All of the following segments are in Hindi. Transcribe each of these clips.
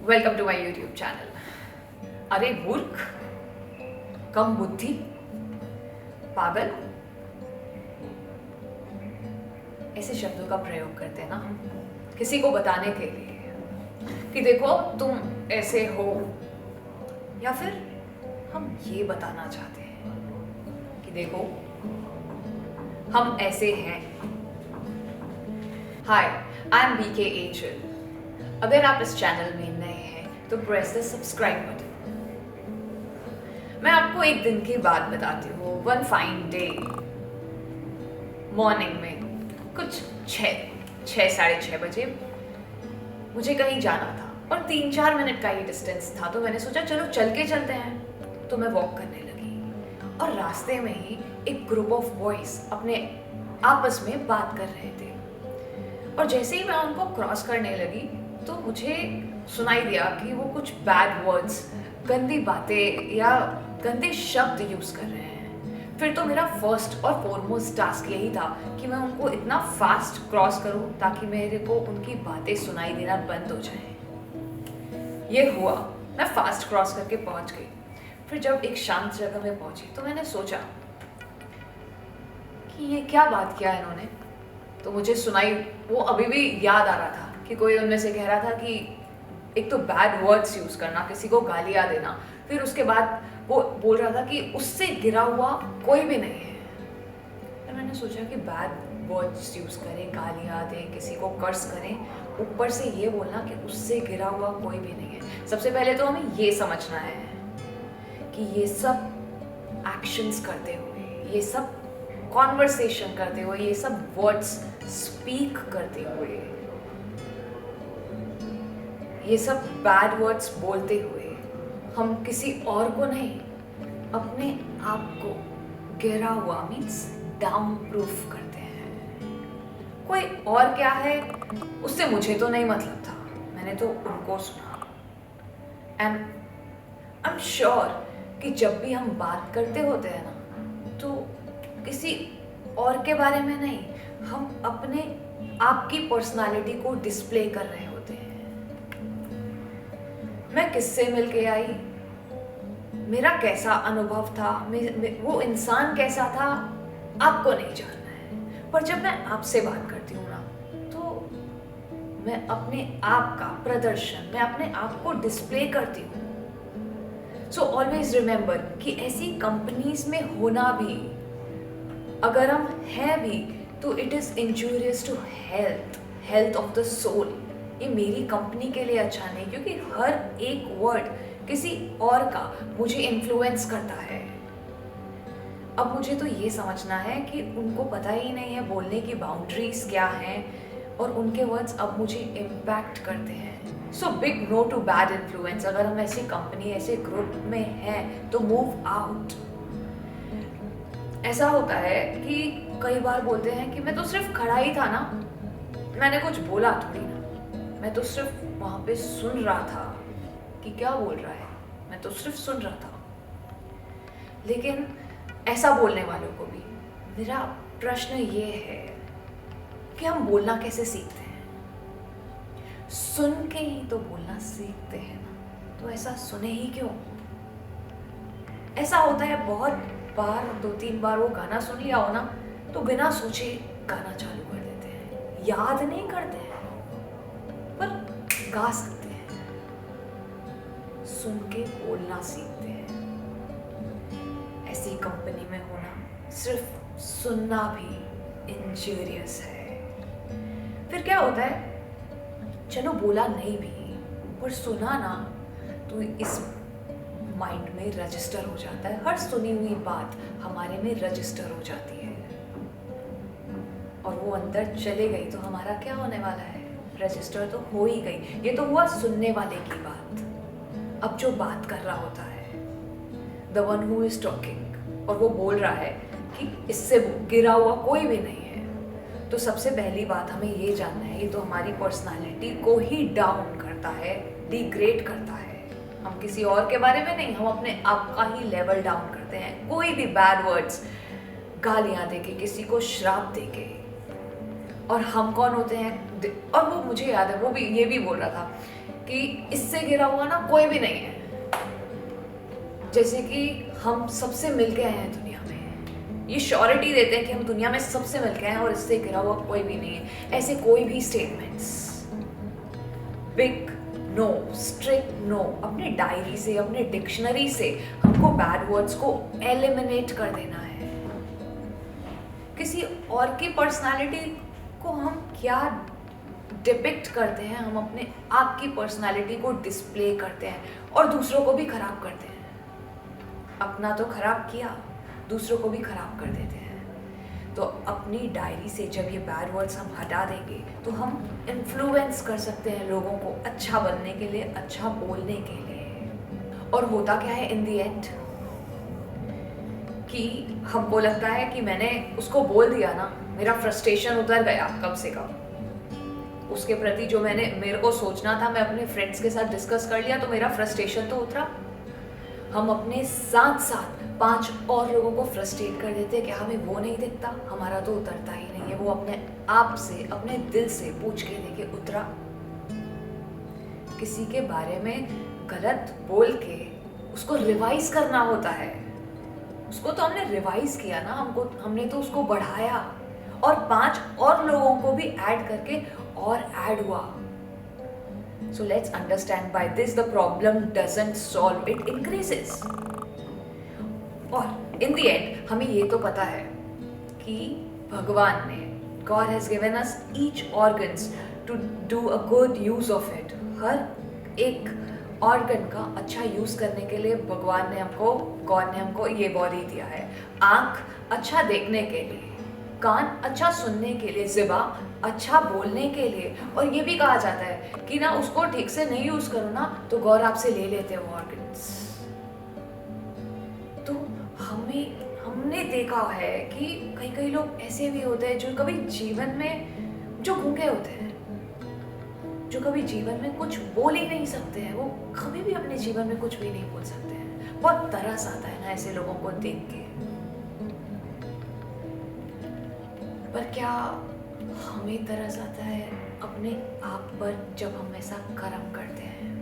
Welcome to my YouTube channel. अरे मूर्ख, कम बुद्धि, पागल, ऐसे शब्दों का प्रयोग करते हैं ना हम किसी को बताने के लिए कि देखो तुम ऐसे हो, या फिर हम ये बताना चाहते हैं कि देखो हम ऐसे हैं। हाय, आई एम BK एंजल। अगर आप इस चैनल में नए हैं तो प्रेस द सब्सक्राइब बटन। मैं आपको एक दिन की बात बताती हूँ। वन फाइन डे मॉर्निंग में कुछ 6-6:30 बजे मुझे कहीं जाना था और 3-4 मिनट का ही डिस्टेंस था, तो मैंने सोचा चलो चल के चलते हैं। तो मैं वॉक करने लगी और रास्ते में ही एक ग्रुप ऑफ बॉयज अपने आपस में बात कर रहे थे और जैसे ही मैं उनको क्रॉस करने लगी तो मुझे सुनाई दिया कि वो कुछ बैड वर्ड्स, गंदी बातें या गंदे शब्द यूज कर रहे हैं। फिर तो मेरा फर्स्ट और फॉरमोस्ट टास्क यही था कि मैं उनको इतना फास्ट क्रॉस करूं ताकि मेरे को उनकी बातें सुनाई देना बंद हो जाए। ये हुआ, मैं फास्ट क्रॉस करके पहुंच गई। फिर जब एक शांत जगह में पहुंची तो मैंने सोचा कि ये क्या बात किया इन्होंने। तो मुझे सुनाई, वो अभी भी याद आ रहा था कि कोई उनमें से कह रहा था कि एक तो बैड वर्ड्स यूज़ करना, किसी को गालियाँ देना, फिर उसके बाद वो बोल रहा था कि उससे गिरा हुआ कोई भी नहीं है। तो मैंने सोचा कि बैड वर्ड्स यूज़ करें, गालियाँ दें, किसी को कर्स करें, ऊपर से ये बोलना कि उससे गिरा हुआ कोई भी नहीं है। सबसे पहले तो हमें ये समझना है कि ये सब एक्शंस करते हुए, ये सब कॉन्वर्सेशन करते हुए, ये सब वर्ड्स स्पीक करते हुए, ये सब बैड वर्ड्स बोलते हुए हम किसी और को नहीं, अपने आप को गिरा हुआ मीन्स डाउन प्रूफ करते हैं। कोई और क्या है उससे मुझे तो नहीं मतलब था, मैंने तो उनको सुना। एंड आई एम श्योर कि जब भी हम बात करते होते हैं ना, तो किसी और के बारे में नहीं, हम अपने आप की पर्सनालिटी को डिस्प्ले कर रहे होते हैं। मैं किससे मिल के आई, मेरा कैसा अनुभव था, वो इंसान कैसा था, आपको नहीं जानना है। पर जब मैं आपसे बात करती हूँ ना, तो मैं अपने आप का प्रदर्शन, मैं अपने आप को डिस्प्ले करती हूँ। सो ऑलवेज रिमेंबर कि ऐसी कंपनीज में होना भी, अगर हम हैं भी, तो it is injurious to health of the soul. ये मेरी कंपनी के लिए अच्छा नहीं, क्योंकि हर एक वर्ड किसी और का मुझे इन्फ्लुएंस करता है। अब मुझे तो ये समझना है कि उनको पता ही नहीं है बोलने की बाउंड्रीज क्या हैं और उनके वर्ड्स अब मुझे इम्पैक्ट करते हैं। So big no to bad influence. अगर हम ऐसी कंपनी, ऐसे ग्रुप में हैं तो मूव आउट। ऐसा होता है कि कई बार बोलते हैं कि मैं तो सिर्फ खड़ा ही था ना, मैंने कुछ बोला थोड़ी ना, मैं तो सिर्फ वहाँ पे सुन रहा था कि क्या बोल रहा है, मैं तो सिर्फ सुन रहा था। लेकिन ऐसा बोलने वालों को भी मेरा प्रश्न ये है कि हम बोलना कैसे सीखते हैं। सुन के ही तो बोलना सीखते हैं ना, तो ऐसा सुने ही क्यों। ऐसा होता है बहुत बार, 2-3 बार वो गाना सुन लिया हो ना, तो बिना सोचे गाना चालू कर देते हैं, याद नहीं करते हैं पर गा सकते हैं। सुन के बोलना सीखते हैं। ऐसी कंपनी में होना, सिर्फ सुनना भी इंजूरियस है। फिर क्या होता है, चलो बोला नहीं भी पर सुना ना, तो इस माइंड में रजिस्टर हो जाता है। हर सुनी हुई बात हमारे में रजिस्टर हो जाती है और वो अंदर चले गई तो हमारा क्या होने वाला है, रजिस्टर तो हो ही गई। ये तो हुआ सुनने वाले की बात। अब जो बात कर रहा होता है, the one who is talking, और वो बोल रहा है कि इससे गिरा हुआ कोई भी नहीं है, तो सबसे पहली बात हमें ये जानना है, ये तो हमारी पर्सनालिटी को ही डाउन करता है, डिग्रेड करता है। हम किसी और के बारे में नहीं, हम अपने आप का ही लेवल डाउन करते हैं। कोई भी बैड वर्ड्स, गालियाँ देके, किसी को श्राप देके। और हम कौन होते हैं, और वो मुझे याद है, वो भी ये भी बोल रहा था कि इससे गिरा हुआ ना कोई भी नहीं है, जैसे कि हम सबसे मिलके आए हैं दुनिया में, ये श्योरिटी देते हैं कि हम दुनिया में सबसे मिलके आए हैं और इससे गिरा हुआ कोई भी नहीं है। ऐसे कोई भी statements, big no, strict no, अपने डायरी से, अपने डिक्शनरी से हमको बैड वर्ड्स को एलिमिनेट कर देना है। किसी और की पर्सनालिटी को हम क्या डिपिक्ट करते हैं, हम अपने आप की पर्सनालिटी को डिस्प्ले करते हैं और दूसरों को भी खराब करते हैं। अपना तो खराब किया, दूसरों को भी खराब कर देते हैं। तो अपनी डायरी से जब ये बैड वर्ड्स हम हटा देंगे तो हम इन्फ्लुएंस कर सकते हैं लोगों को अच्छा बनने के लिए, अच्छा बोलने के लिए। और होता क्या है इन दी एंड, कि हमको लगता है कि मैंने उसको बोल दिया ना, मेरा फ्रस्ट्रेशन उतर गया कम से कम उसके प्रति। जो मेरे को सोचना था, मैं अपने फ्रेंड्स के साथ डिस्कस कर लिया तो मेरा फ्रस्ट्रेशन तो उतरा। हम अपने साथ साथ 5 और लोगों को फ्रस्ट्रेट कर देते हैं कि हमें वो नहीं दिखता, हमारा तो उतरता ही नहीं है। वो अपने आप से, अपने दिल से पूछ के देखे उतरा। किसी के बारे में गलत बोल के उसको रिवाइज करना होता है। उसको तो हमने रिवाइज किया ना, हमने तो उसको बढ़ाया और 5 और लोगों को भी ऐड करके और ऐड हुआ। So let's understand, by this the problem doesn't solve, it increases. और in the end हमें ये तो पता है कि भगवान ने, God has given us each organs to do a good use of it. हर एक ऑर्गन का अच्छा यूज करने के लिए भगवान ने हमको, गॉड ने हमको ये बॉडी दिया है। आँख अच्छा देखने के लिए, कान अच्छा सुनने के लिए, ज़िबा अच्छा बोलने के लिए। और ये भी कहा जाता है कि ना उसको ठीक से नहीं यूज करो ना तो गौर आपसे ले लेते हो ऑर्गन्स। तो हमने देखा है कि कई लोग ऐसे भी होते हैं जो कभी जीवन में, जो गूंगे होते हैं, जो कभी जीवन में कुछ बोल ही नहीं सकते हैं। वो कभी भी अपने जीवन में कुछ भी नहीं बोल सकते हैं। बहुत तरस आता है ना ऐसे लोगों को देख के। पर क्या हमें तरस आता है अपने आप पर जब हम ऐसा कर्म करते हैं?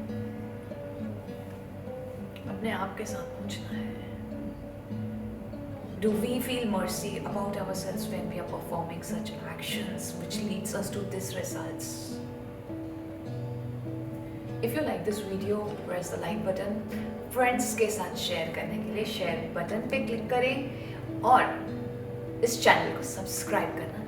अपने आप के साथ पूछना है, do we feel mercy about ourselves when we are performing such actions which leads us to these results? If you like this video, press the like button. Friends के साथ शेयर करने के लिए शेयर बटन पे क्लिक करें और इस चैनल को सब्सक्राइब करना